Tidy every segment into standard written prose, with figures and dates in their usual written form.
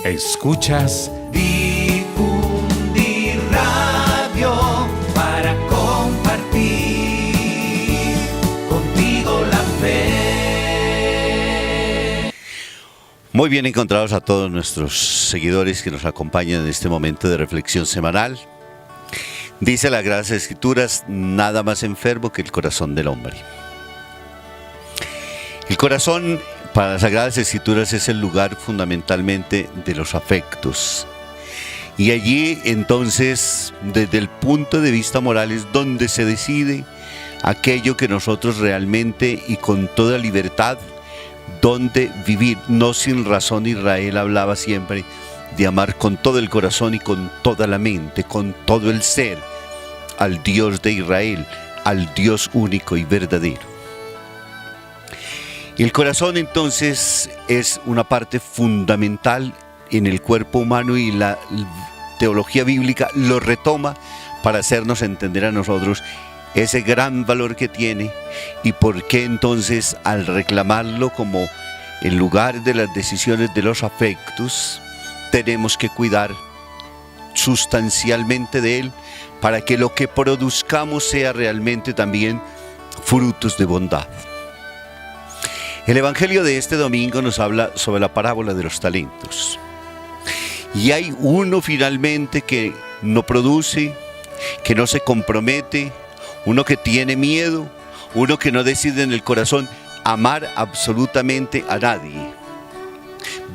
Escuchas Difundir Radio para compartir contigo la fe. Muy bien encontrados a todos nuestros seguidores que nos acompañan en este momento de reflexión semanal. Dice las Sagradas Escrituras, nada más enfermo que el corazón del hombre. El corazón para las Sagradas Escrituras es el lugar fundamentalmente de los afectos. Y allí entonces, desde el punto de vista moral, es donde se decide aquello que nosotros realmente y con toda libertad, donde vivir. No sin razón Israel hablaba siempre de amar con todo el corazón y con toda la mente, con todo el ser, al Dios de Israel, al Dios único y verdadero. El corazón entonces es una parte fundamental en el cuerpo humano y la teología bíblica lo retoma para hacernos entender a nosotros ese gran valor que tiene y por qué entonces al reclamarlo como el lugar de las decisiones de los afectos tenemos que cuidar sustancialmente de él para que lo que produzcamos sea realmente también frutos de bondad. El Evangelio de este domingo nos habla sobre la parábola de los talentos. Y hay uno finalmente que no produce, que no se compromete, uno que tiene miedo, uno que no decide en el corazón amar absolutamente a nadie.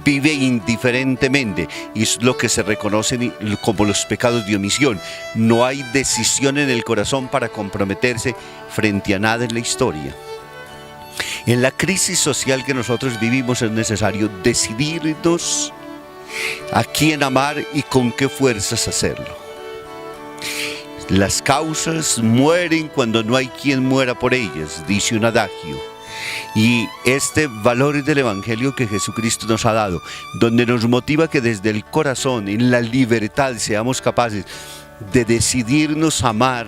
Vive indiferentemente y es lo que se reconoce como los pecados de omisión. No hay decisión en el corazón para comprometerse frente a nada en la historia. En la crisis social que nosotros vivimos es necesario decidirnos a quién amar y con qué fuerzas hacerlo. Las causas mueren cuando no hay quien muera por ellas, dice un adagio. Y este valor del Evangelio que Jesucristo nos ha dado, donde nos motiva que desde el corazón, en la libertad, seamos capaces de decidirnos amar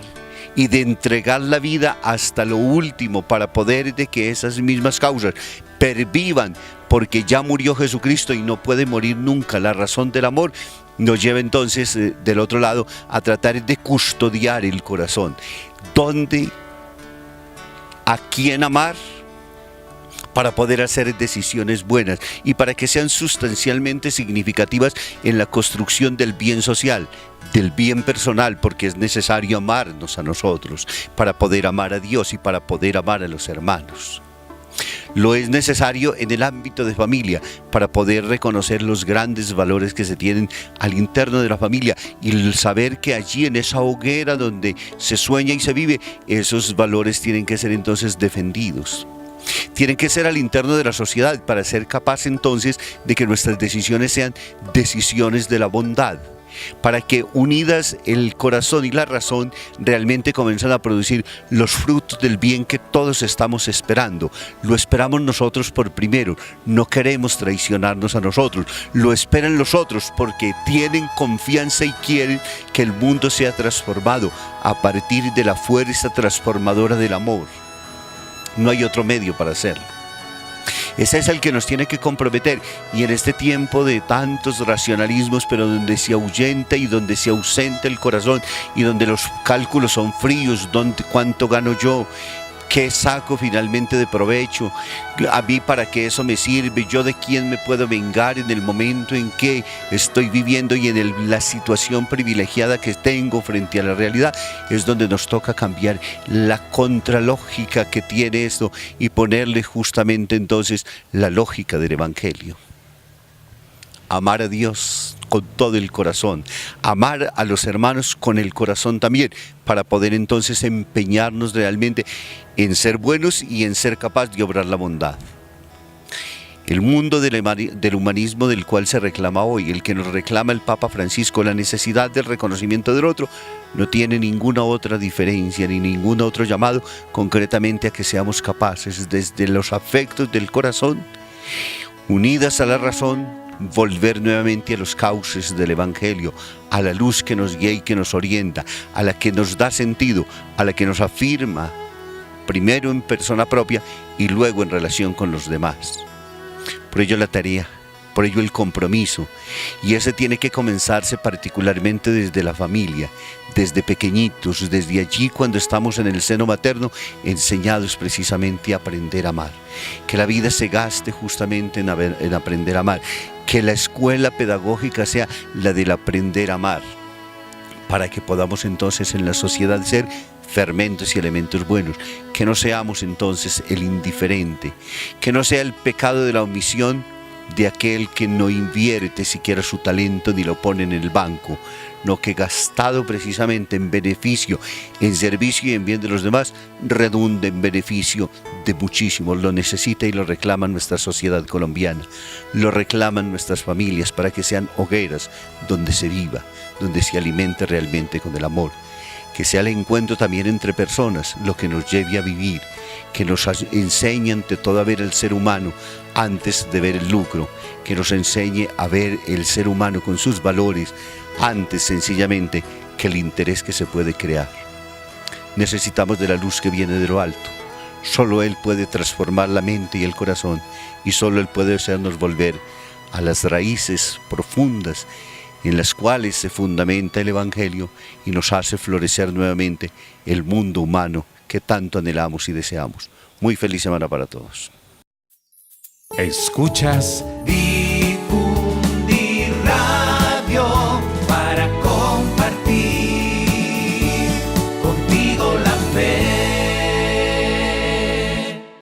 y de entregar la vida hasta lo último para poder de que esas mismas causas pervivan, porque ya murió Jesucristo y no puede morir nunca. La razón del amor nos lleva entonces del otro lado a tratar de custodiar el corazón. ¿Dónde? ¿A quién amar? Para poder hacer decisiones buenas y para que sean sustancialmente significativas en la construcción del bien social, del bien personal, porque es necesario amarnos a nosotros para poder amar a Dios y para poder amar a los hermanos. Lo es necesario en el ámbito de familia para poder reconocer los grandes valores que se tienen al interno de la familia y el saber que allí en esa hoguera donde se sueña y se vive, esos valores tienen que ser entonces defendidos. Tienen que ser al interno de la sociedad para ser capaz entonces de que nuestras decisiones sean decisiones de la bondad, para que unidas el corazón y la razón realmente comiencen a producir los frutos del bien que todos estamos esperando. Lo esperamos nosotros por primero, no queremos traicionarnos a nosotros, lo esperan los otros porque tienen confianza y quieren que el mundo sea transformado a partir de la fuerza transformadora del amor. No hay otro medio para hacerlo. Ese es el que nos tiene que comprometer. Y en este tiempo de tantos racionalismos, pero donde se ahuyenta y donde se ausenta el corazón y donde los cálculos son fríos, donde cuánto gano yo, qué saco finalmente de provecho, a mí para qué eso me sirve, yo de quién me puedo vengar en el momento en que estoy viviendo y en la situación privilegiada que tengo frente a la realidad, es donde nos toca cambiar la contralógica que tiene esto y ponerle justamente entonces la lógica del Evangelio. Amar a Dios con todo el corazón, amar a los hermanos con el corazón también, para poder entonces empeñarnos realmente en ser buenos y en ser capaz de obrar la bondad. El mundo del humanismo del cual se reclama hoy, el que nos reclama el Papa Francisco, la necesidad del reconocimiento del otro, no tiene ninguna otra diferencia ni ningún otro llamado concretamente a que seamos capaces desde los afectos del corazón, unidas a la razón, volver nuevamente a los cauces del Evangelio, a la luz que nos guía y que nos orienta, a la que nos da sentido, a la que nos afirma, primero en persona propia y luego en relación con los demás. Por ello la tarea Por ello el compromiso, y ese tiene que comenzarse particularmente desde la familia, desde pequeñitos, desde allí cuando estamos en el seno materno, enseñados precisamente a aprender a amar. Que la vida se gaste justamente en aprender a amar, que la escuela pedagógica sea la del aprender a amar, para que podamos entonces en la sociedad ser fermentos y elementos buenos, que no seamos entonces el indiferente, que no sea el pecado de la omisión de aquel que no invierte siquiera su talento ni lo pone en el banco, no, que gastado precisamente en beneficio, en servicio y en bien de los demás, redunde en beneficio de muchísimos. Lo necesita y lo reclama nuestra sociedad colombiana, lo reclaman nuestras familias para que sean hogueras donde se viva, donde se alimente realmente con el amor. Que sea el encuentro también entre personas lo que nos lleve a vivir, que nos enseñe ante todo a ver el ser humano antes de ver el lucro, que nos enseñe a ver el ser humano con sus valores antes sencillamente que el interés que se puede crear. Necesitamos de la luz que viene de lo alto. Solo Él puede transformar la mente y el corazón, y solo Él puede hacernos volver a las raíces profundas en las cuales se fundamenta el Evangelio y nos hace florecer nuevamente el mundo humano que tanto anhelamos y deseamos. Muy feliz semana para todos. Escuchas Día